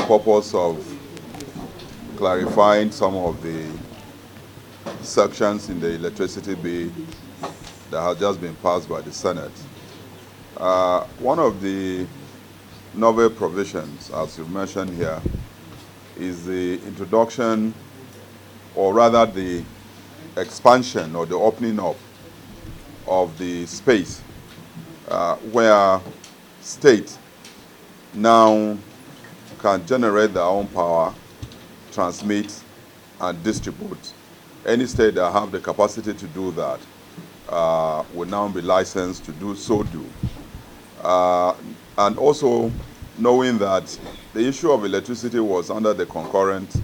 purpose of clarifying some of the sections in the electricity bill that has just been passed by the Senate. One of the novel provisions, as you mentioned here, is the introduction, or rather the expansion or the opening up of the space where state now can generate their own power, transmit and distribute. Any state that have the capacity to do that will now be licensed to do so. And also knowing that the issue of electricity was under the concurrent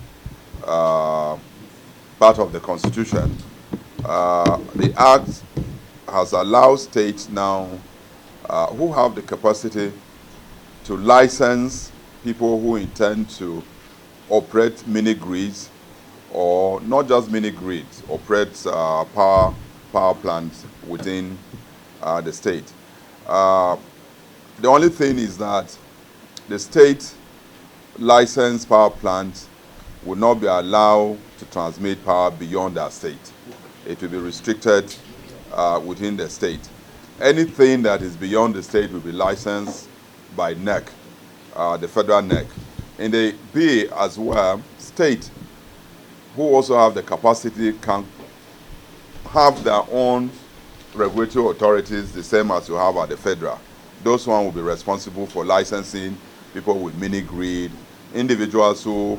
part of the Constitution, the Act has allowed states now who have the capacity to license people who intend to operate mini grids, or not just mini grids, operate power plants within the state. The only thing is that the state licensed power plants will not be allowed to transmit power beyond that state. It will be restricted within the state. Anything that is beyond the state will be licensed by NEC, the federal NEC. In the bill as well, state who also have the capacity can have their own regulatory authorities, the same as you have at the federal. Those ones will be responsible for licensing people with mini grid. Individuals who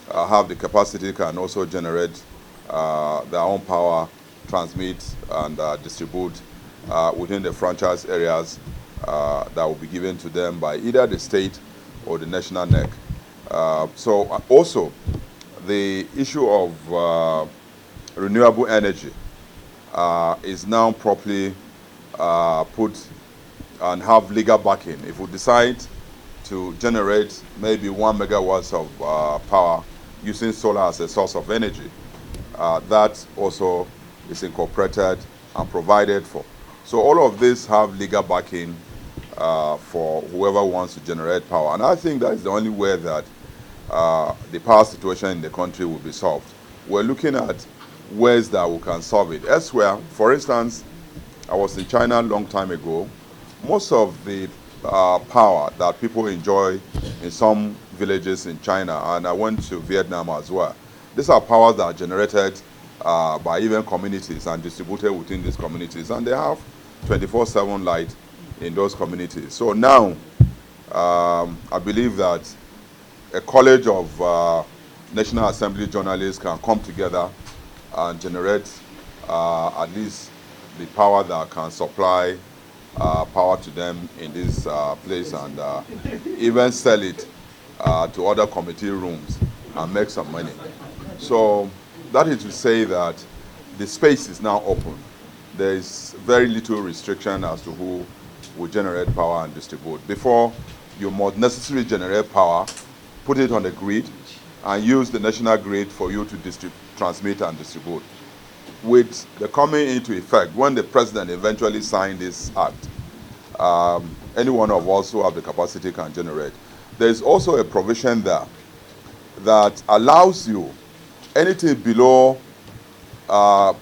have the capacity can also generate their own power, transmit and distribute within the franchise areas that will be given to them by either the state or the national NEC. So also the issue of renewable energy is now properly put and have legal backing. If we decide to generate maybe 1 megawatts of power using solar as a source of energy, that also is incorporated and provided for. So all of this have legal backing for whoever wants to generate power. And I think that is the only way that the power situation in the country will be solved. We're looking at ways that we can solve it. Elsewhere, for instance, I was in China a long time ago. Most of the power that people enjoy in some villages in China, and I went to Vietnam as well, these are powers that are generated by even communities and distributed within these communities, and they have 24/7 light in those communities. So now I believe that a college of National Assembly journalists can come together and generate at least the power that can supply power to them in this place, and even sell it to other committee rooms and make some money. So that is to say that the space is now open. There is very little restriction as to who will generate power and distribute. Before, you must necessarily generate power, put it on the grid, and use the national grid for you to transmit and distribute. With the coming into effect, when the president eventually signed this act, any one of us who have the capacity can generate. There is also a provision there that allows you anything below 1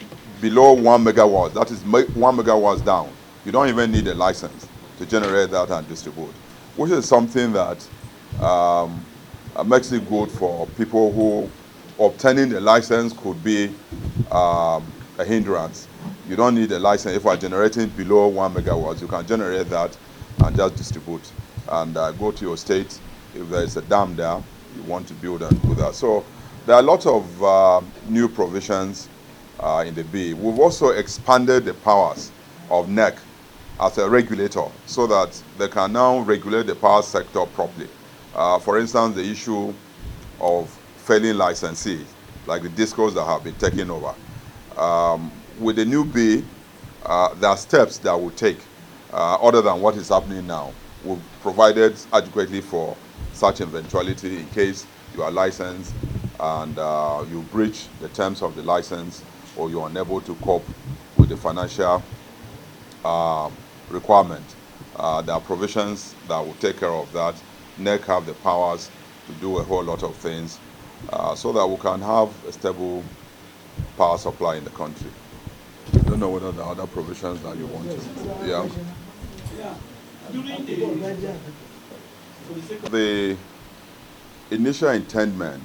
megawatt, that is 1 megawatt down. You don't even need a license to generate that and distribute, which is something that makes it good for people who obtaining the license could be a hindrance. You don't need a license. If you are generating below 1 megawatt, you can generate that and just distribute and go to your state. If there is a dam there, you want to build and do that. So there are a lot of new provisions in the bill. We've also expanded the powers of NEC as a regulator so that they can now regulate the power sector properly. For instance, the issue of failing licensees, like the discos that have been taken over. With the new bill, there are steps that will take other than what is happening now. We've provided adequately for such eventuality in case you are licensed and you breach the terms of the license, or you're unable to cope with the financial requirement. There are provisions that will take care of that. NEC have the powers to do a whole lot of things so that we can have a stable power supply in the country. I don't know whether there are other provisions that you want to. Yeah. The initial intendment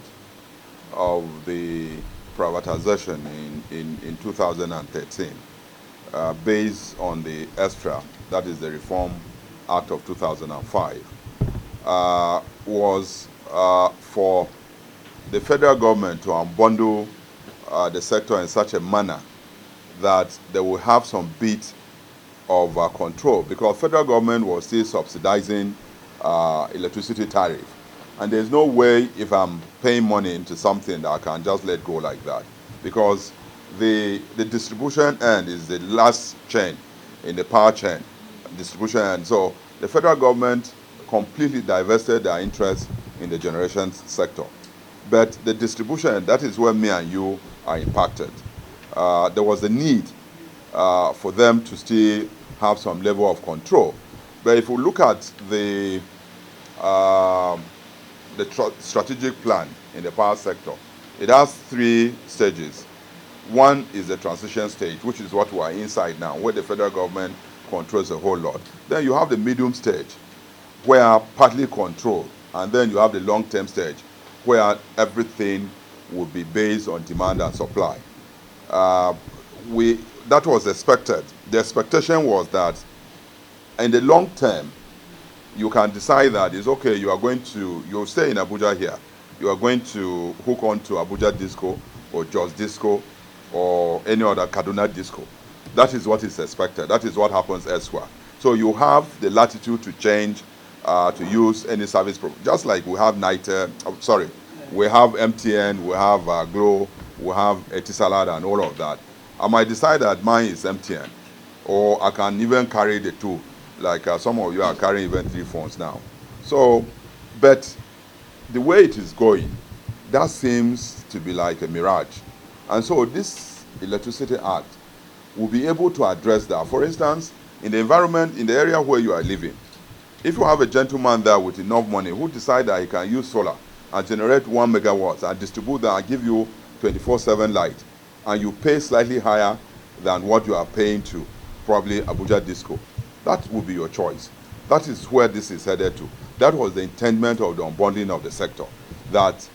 of the privatization in 2013, based on the ESTRA, that is the Reform Act of 2005, was for the federal government to unbundle the sector in such a manner that they will have some bit of control, because federal government was still subsidizing electricity tariff. And there's no way, if I'm paying money into something, that I can just let go like that, because the distribution end is the last chain in the power chain, distribution end. So the federal government completely divested their interest in the generation sector. But the distribution, that is where me and you are impacted. There was a need for them to still have some level of control. But if we look at the strategic plan in the power sector, it has 3 stages. One is the transition stage, which is what we are inside now, where the federal government controls a whole lot. Then you have the medium stage, where partly controlled, and then you have the long-term stage, where everything will be based on demand and supply. That was expected. The expectation was that in the long term, you can decide that it's okay, you'll stay in Abuja here. You are going to hook on to Abuja Disco or Jos Disco or any other Kaduna Disco. That is what is expected. That is what happens elsewhere. So you have the latitude to change, to use any service, just like we have we have MTN, we have Glo, we have Etisalat and all of that. I might decide that mine is MTN, or I can even carry the 2, like some of you are carrying even 3 phones now. So, but the way it is going, that seems to be like a mirage. And so this Electricity Act will be able to address that. For instance, in the environment, in the area where you are living, if you have a gentleman there with enough money who decides that he can use solar and generate 1 megawatt and distribute that and give you 24/7 light, and you pay slightly higher than what you are paying to probably Abuja Disco, that will be your choice. That is where this is headed to. That was the intendment of the unbundling of the sector, that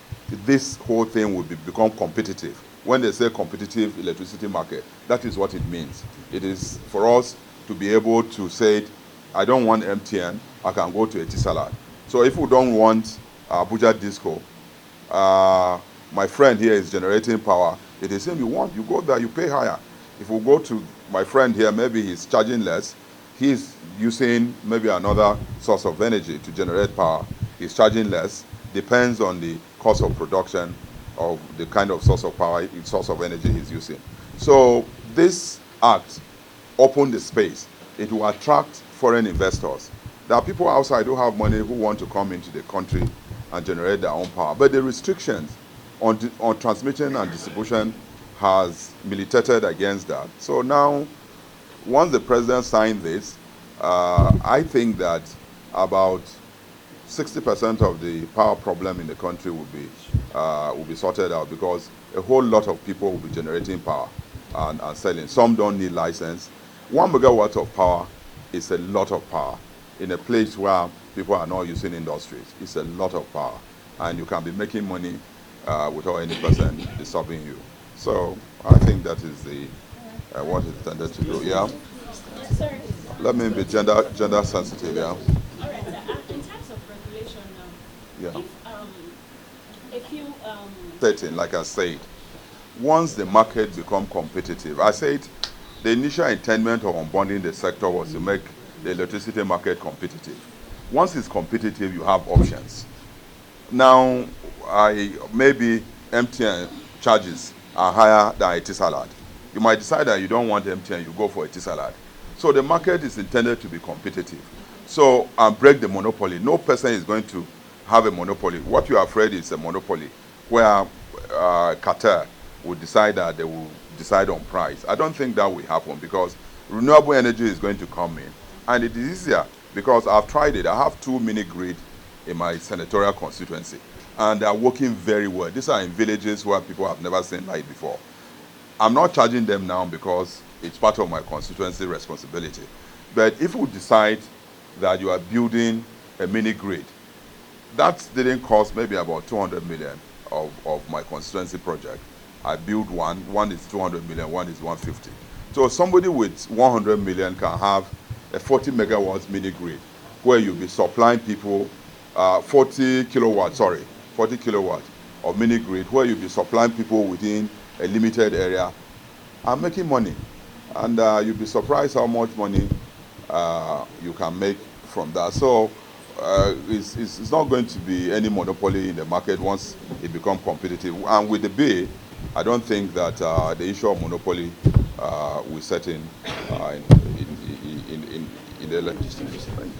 this whole thing will become competitive. When they say competitive electricity market, that is what it means. It is for us to be able to say, I don't want MTN, I can go to Etisalat. So if we don't want Abuja Disco, my friend here is generating power. It is him you want, you go there, you pay higher. If we go to my friend here, maybe he's charging less, he's using maybe another source of energy to generate power, he's charging less, depends on the cost of production of the kind of source of power, source of energy he's using. So this act opened the space. It will attract foreign investors. There are people outside who have money who want to come into the country and generate their own power. But the restrictions on transmission and distribution has militated against that. So now, once the president signed this, I think that about 60% of the power problem in the country will be sorted out, because a whole lot of people will be generating power and selling. Some don't need license. 1 megawatt of power is a lot of power in a place where people are not using industries. It's a lot of power, and you can be making money without any person disturbing you. So I think that is the what it's intended to do. Yeah. Let me be gender sensitive. Yeah. All right. In terms of regulation now, Yeah. if you Stating, like I said, once the market become competitive, I said the initial intendment of unbundling the sector was to make the electricity market competitive. Once it's competitive, you have options. Now, maybe MTN charges are higher than Etisalat. You might decide that you don't want MTN, you go for Etisalat. So the market is intended to be competitive. So, and break the monopoly. No person is going to have a monopoly. What you are afraid is a monopoly, where Qatar will decide that they will decide on price. I don't think that will happen, because renewable energy is going to come in. And it is easier, because I've tried it. I have 2 mini grid in my senatorial constituency. And they are working very well. These are in villages where people have never seen light before. I'm not charging them now because it's part of my constituency responsibility. But if we decide that you are building a mini grid, that didn't cost maybe about 200 million of my constituency project. I built one is 200 million, one is 150. So somebody with 100 million can have a 40 megawatts mini grid where you'll be supplying people 40 kilowatts of mini grid where you'll be supplying people within a limited area and making money. And you'll be surprised how much money you can make from that. So it's not going to be any monopoly in the market once it becomes competitive. And with the bill, I don't think that the issue of monopoly will set in the legislation.